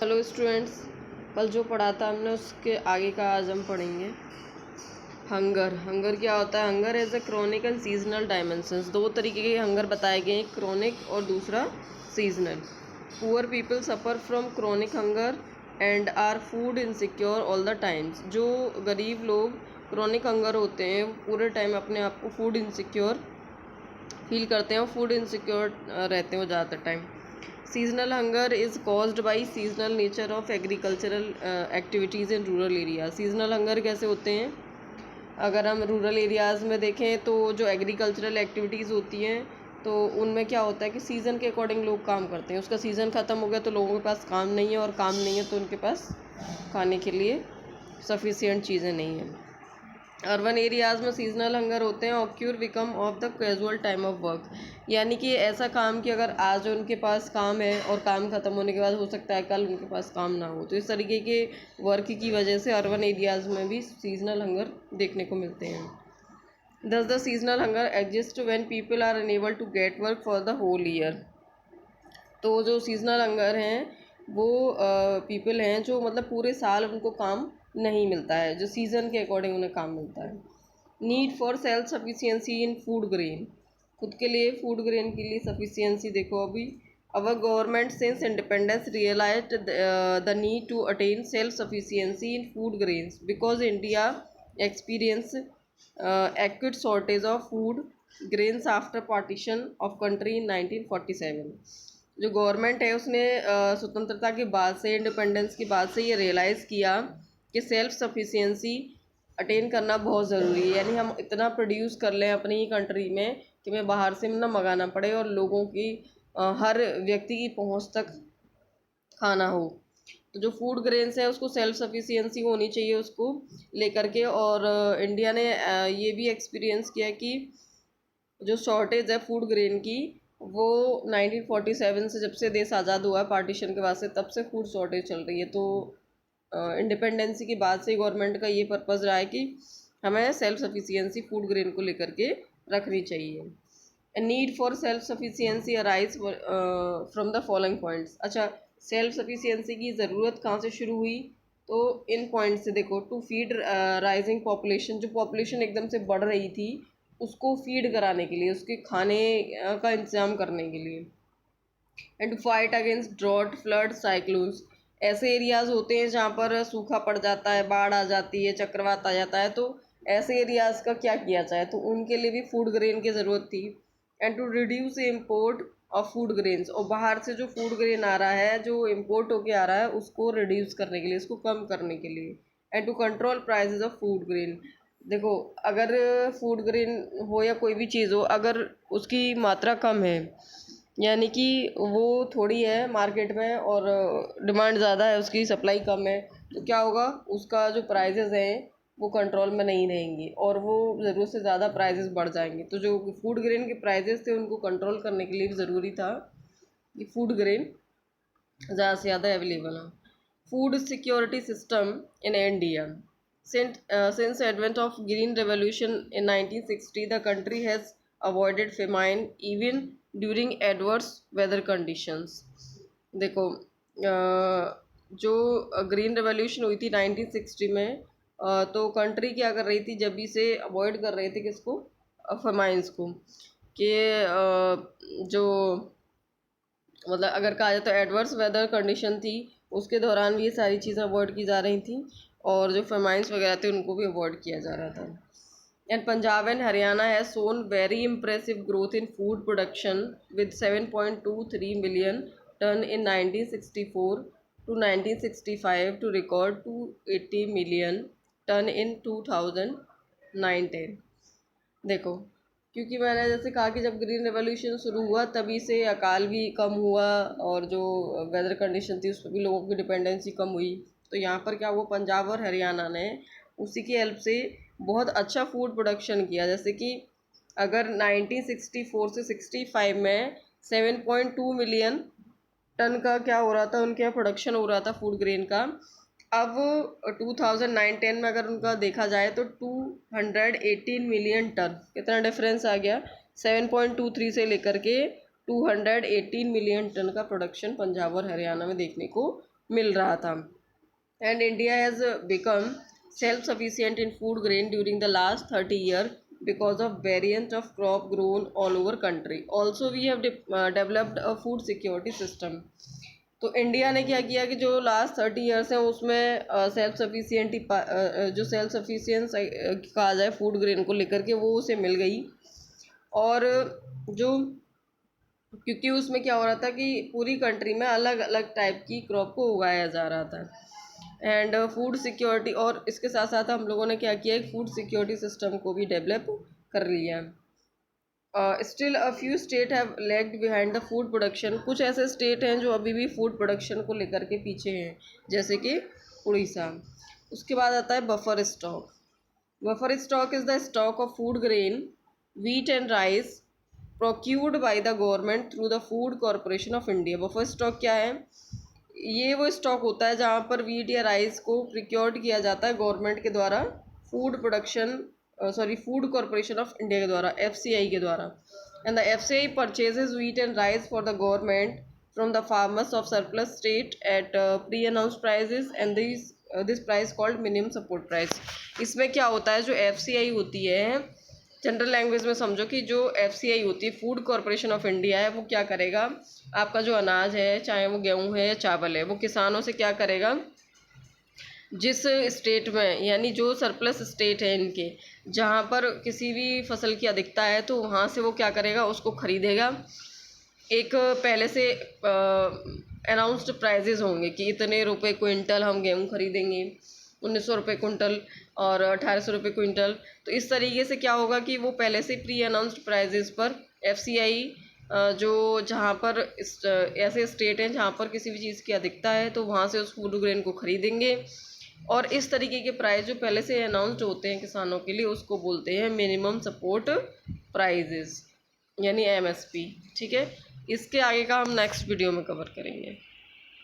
Hello students, कल जो पढ़ा था हमने उसके आगे का आज हम पढ़ेंगे। हंगर क्या होता है? Hunger as a chronic and seasonal dimensions. दो तरीके के हंगर बताए गए, एक क्रोनिक और दूसरा seasonal. Poor people suffer from chronic hunger and are food insecure all the times. जो गरीब लोग क्रोनिक हंगर होते हैं पूरे टाइम अपने आप को फूड इनसिक्योर फील करते हैं और फूड इनसिक्योर रहते हैं वो ज़्यादातर time. Seasonal hunger is caused by seasonal nature of agricultural activities in rural area. Seasonal hunger कैसे होते हैं? अगर हम रूरल एरियाज़ में देखें तो जो एग्रीकल्चरल एक्टिविटीज़ होती हैं तो उनमें क्या होता है कि सीज़न के अकॉर्डिंग लोग काम करते हैं। उसका सीज़न ख़त्म हो गया तो लोगों के पास काम नहीं है, और काम नहीं है तो उनके पास खाने के लिए सफिशिएंट चीज़ें नहीं हैं। अर्बन एरियाज़ में सीजनल हंगर होते हैं occur become of the casual time of work. यानी कि ऐसा काम कि अगर आज उनके पास काम है और काम ख़त्म होने के बाद हो सकता है कल उनके पास काम ना हो, तो इस तरीके के वर्क की वजह से अर्बन एरियाज़ में भी सीजनल हंगर देखने को मिलते हैं। Thus the seasonal hunger exist when people are unable to get work for the whole year. तो जो सीजनल हंगर हैं वो पीपल हैं जो मतलब पूरे साल उनको काम नहीं मिलता है, जो सीज़न के अकॉर्डिंग उन्हें काम मिलता है। Need for self sufficiency in food grain. खुद के लिए फूड ग्रेन के लिए सफिशियंसी देखो अभी। Our government since independence realize the need to attain self sufficiency in food grains because India experience acute shortage of food grains after partition of country in 1947। जो government है उसने स्वतंत्रता के बाद से, इंडिपेंडेंस के बाद से ये रियलाइज़ किया कि सेल्फ सफिशियंसी अटेन करना बहुत ज़रूरी है। यानी हम इतना प्रोड्यूस कर लें अपनी ही कंट्री में कि हमें बाहर से ना मंगाना पड़े और लोगों की हर व्यक्ति की पहुंच तक खाना हो। तो जो फूड ग्रेन्स है उसको सेल्फ सफिशियंसी होनी चाहिए उसको लेकर के। और इंडिया ने ये भी एक्सपीरियंस किया कि जो शॉर्टेज है फूड ग्रेन की वो 1947 से, जब से देश आज़ाद हुआ है पार्टीशन के बाद से, तब से फूड शॉर्टेज चल रही है। तो इंडिपेंडेंसी के बाद से गवर्नमेंट का ये पर्पज़ रहा है कि हमें सेल्फ सफिशियंसी फूड ग्रेन को लेकर के रखनी चाहिए। Need for self sufficiency arise from the following points. अच्छा, सेल्फ सफिशियंसी की ज़रूरत कहाँ से शुरू हुई? तो इन पॉइंट से देखो। To feed rising population. जो पॉपुलेशन एकदम से बढ़ रही थी उसको फीड कराने के लिए, उसके खाने का इंतज़ाम करने के लिए। And to fight against drought flood cyclones. ऐसे एरियाज़ होते हैं जहाँ पर सूखा पड़ जाता है, बाढ़ आ जाती है, चक्रवात आ जाता है, तो ऐसे एरियाज़ का क्या किया जाए? तो उनके लिए भी फूड ग्रेन की ज़रूरत थी। And to reduce import of food grains. और बाहर से जो फूड ग्रेन आ रहा है, जो इम्पोर्ट होके आ रहा है, उसको रिड्यूस करने के लिए, उसको कम करने के लिए। And to control prices of food grain. देखो, अगर फूड ग्रेन हो या कोई भी चीज़ हो, अगर उसकी मात्रा कम है, यानी कि वो थोड़ी है मार्केट में और डिमांड ज़्यादा है, उसकी सप्लाई कम है, तो क्या होगा? उसका जो प्राइजेज़ हैं वो कंट्रोल में नहीं रहेंगी और वो ज़रूरत से ज़्यादा प्राइजेज़ बढ़ जाएंगे। तो जो फूड ग्रेन के प्राइजेज़ थे उनको कंट्रोल करने के लिए भी ज़रूरी था कि फूड ग्रेन ज़्यादा से ज़्यादा अवेलेबल हो। Food security system in India. Since advent of Green Revolution in 1960, the country has avoided famine even during adverse weather conditions. देखो, जो ग्रीन रेवोल्यूशन हुई थी 1960 में, तो कंट्री क्या कर रही थी? जब भी से अवॉइड कर रहे थे किसको? फेमाइंस को। कि जो मतलब अगर कहा जाए तो एडवर्स वेदर कंडीशन थी, उसके दौरान भी ये सारी चीज़ें अवॉइड की जा रही थी और जो फेमाइंस वगैरह थे उनको भी अवॉइड किया जा रहा था। And Punjab and Haryana has shown very impressive growth in food production with 7.23 million tonne in 1964 to 1965 to record 280 million tonne in 2009-10। देखो, क्योंकि मैंने जैसे कहा कि जब ग्रीन रेवोल्यूशन शुरू हुआ तभी से अकाल भी कम हुआ और जो वेदर कंडीशन थी उस पर भी लोगों की डिपेंडेंसी कम हुई। तो यहाँ पर क्या हुआ? पंजाब और हरियाणा ने उसी की हेल्प से बहुत अच्छा फूड प्रोडक्शन किया। जैसे कि अगर 1964 से 65 में 7.2 मिलियन टन का क्या हो रहा था, उनके यहाँ प्रोडक्शन हो रहा था फूड ग्रेन का, अब 2009-10 में अगर उनका देखा जाए तो 218 मिलियन टन। कितना डिफरेंस आ गया? 7.23 से लेकर के 218 मिलियन टन का प्रोडक्शन पंजाब और हरियाणा में देखने को मिल रहा था। And India has become self sufficient in food grain during the last 30 year because of variant of crop grown all over country. Also we have developed a food security system. तो India ने क्या किया कि जो last 30 years हैं उसमें self सफिशिएंटी जो self सफिशिएंस कहा जाए फूड ग्रेन को लेकर के वो उसे मिल गई। और जो क्योंकि उसमें क्या हो रहा था कि पूरी कंट्री में अलग अलग टाइप की क्रॉप को उगाया जा रहा था। एंड फूड सिक्योरिटी, और इसके साथ साथ हम लोगों ने क्या किया, फूड सिक्योरिटी सिस्टम को भी डेवलप कर लिया। Still a few state have lagged behind the food production. कुछ ऐसे स्टेट हैं जो अभी भी फूड प्रोडक्शन को लेकर के पीछे हैं, जैसे कि उड़ीसा। उसके बाद आता है buffer stock. Buffer stock is the stock of food grain, wheat and rice procured by the government through the food corporation of India. Buffer stock क्या है? ये वो स्टॉक होता है जहाँ पर वीट या राइस को प्रिक्योर्ड किया जाता है गवर्नमेंट के द्वारा, फूड कॉरपोरेशन ऑफ इंडिया के द्वारा, FCI के द्वारा। And the FCI purchases wheat and rice for the government from the farmers of surplus state at pre announce prices and this price called minimum support price. इसमें क्या होता है, जो FCI होती है, जनरल लैंग्वेज में समझो कि जो FCI होती है, फूड कॉरपोरेशन ऑफ इंडिया है, वो क्या करेगा, आपका जो अनाज है, चाहे वो गेहूं है या चावल है, वो किसानों से क्या करेगा, जिस स्टेट में, यानी जो सरप्लस स्टेट है इनके, जहाँ पर किसी भी फसल की अधिकता है, तो वहाँ से वो क्या करेगा, उसको खरीदेगा। एक पहले से अनाउंस्ड प्राइजेज होंगे कि इतने रुपए क्विंटल हम गेहूँ खरीदेंगे, 1900 रुपये कुंटल और 1800 रुपये क्विंटल। तो इस तरीके से क्या होगा कि वो पहले से प्री अनाउंस्ड प्राइजेस पर FCI जो जहाँ पर ऐसे स्टेट हैं जहाँ पर किसी भी चीज़ की अधिकता है, तो वहाँ से उस फूड ग्रेन को खरीदेंगे। और इस तरीके के प्राइस जो पहले से अनाउंस्ड होते हैं किसानों के लिए, उसको बोलते हैं मिनिमम सपोर्ट प्राइजेस, यानी MSP। ठीक है, इसके आगे का हम नेक्स्ट वीडियो में कवर करेंगे।